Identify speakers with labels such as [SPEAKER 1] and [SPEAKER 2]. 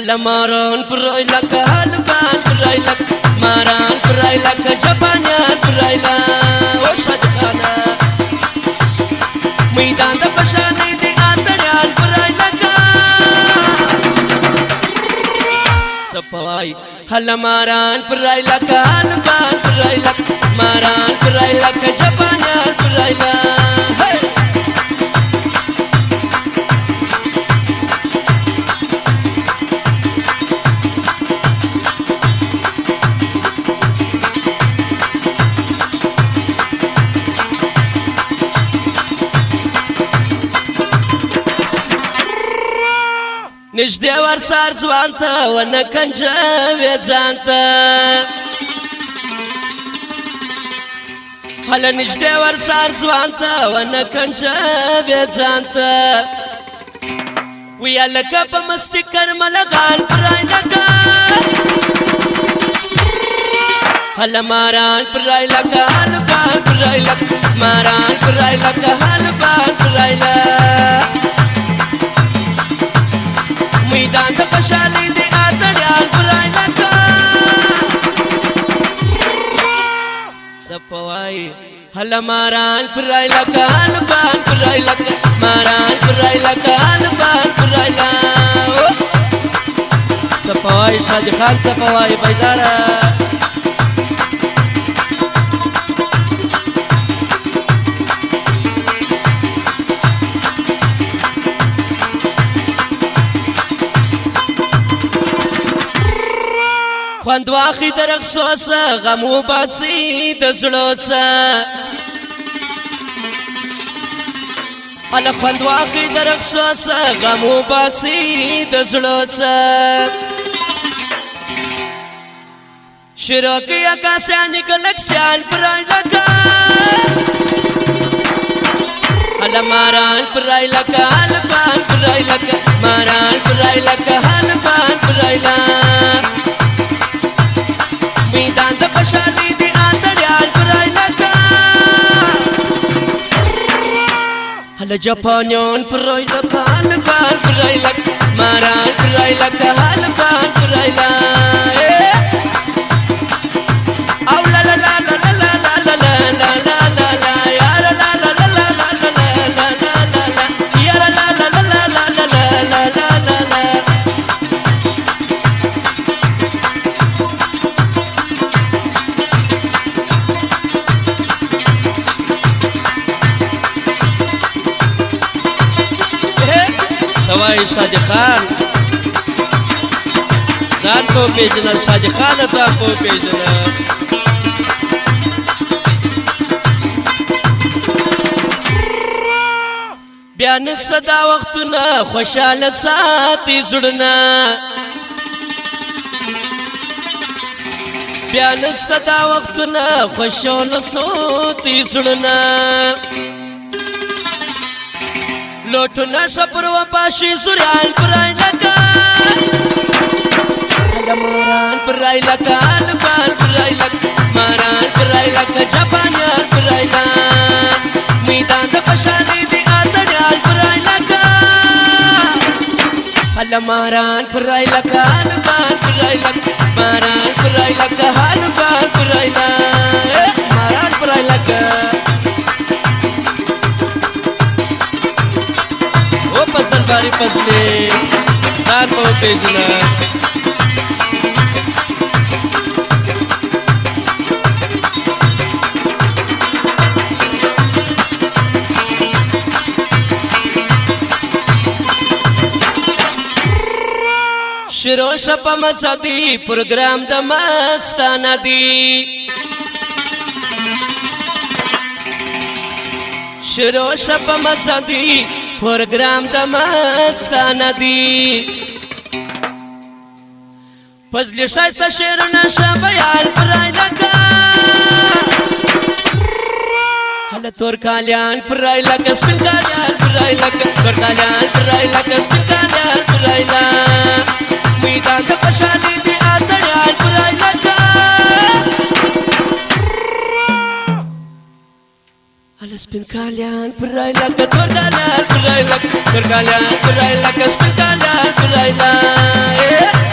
[SPEAKER 1] هلا ماران برای لک هلا بان برای لک ماران برای لک جپانیان برای لک و شادخانه میدان د پشانی دی آتریال برای لک سپوای هلا ماران برای لک هلا بان برای لک ماران برای لک جپانیان برای لک نشدې ورسار ځوان ته ونه کنجوې ځان ته هله نشدې ورسار ځوان ته ونه کنجوې ځان ته ویا لکه په مستي کرملغان پرای لکه هله ماران پرای لکه هله بان پرای لکه ماران پرای لکه هله بان پرای لکه میدان د خوشحالۍ دی آتریال برای لکه سپوای هله ماران برای لکه هله بان برای لکه ماران برای لکه هله بان برای لکه سپوای شادي خان سپوای بیداره خوند واخی در اقصوصا غمو باسی د زړوسا الا خوند واخی در اقصوصا غمو باسی د زړوسا شروکی اکاسیانی گلکسیان پرای لکا الا ماران پرای لکا الا بان پرای لکا ماران پرای لکا الا بان پرای لکا میدان د خوشحالۍ دی آتریال برای لکه هله جپانیان برای لکه هله بان برای لکه ماران برای لکه هله بان برای لکه او لا لا لا لا لا لا لا لا لا لا لا یا لا لا لا لا لا لا لا لا لا یا لا لا لا لا لا لا لا لا لا سوای شادي خان ځان کو پیژنه شادي خان ته کو پیژنه بیا نسته دا وختونه خوشاله ساتي زړونه بیا نسته دا وختونه خوشاله ساتي زړونه لوټو نشه پر وپاشي سوریان پرای لکه هله ماران پرای لکه هله بان پرای لکه ماران پرای لکه جپانیان پرای لکه میدان د خوشحالۍ دی آتریال پرای لکه هله ماران پرای لکه هله بان پرای لکه ماران پرای لکه هله بان پرای لکه ماران پرای لکه فصل باری فصلی ځان په پیژنه شروع شپه مزدی پروګرام د مستانه دی شروع شپه مزدی پروګرام د مستانه دی فضل شایسته شعرونه شه بیان پرای لکه هله تور کالیان پرای لکه سپین کالیان پرای لکه تور کالیان پرای لکه سپین کالیان پرای لکه میدان د خوشحالۍ دی آتریال پرای لکه هله سپین کالیان پرای لکه تور کالیان پرای لکه تور کالیان پرای لکه سپین کالیان پرای لکه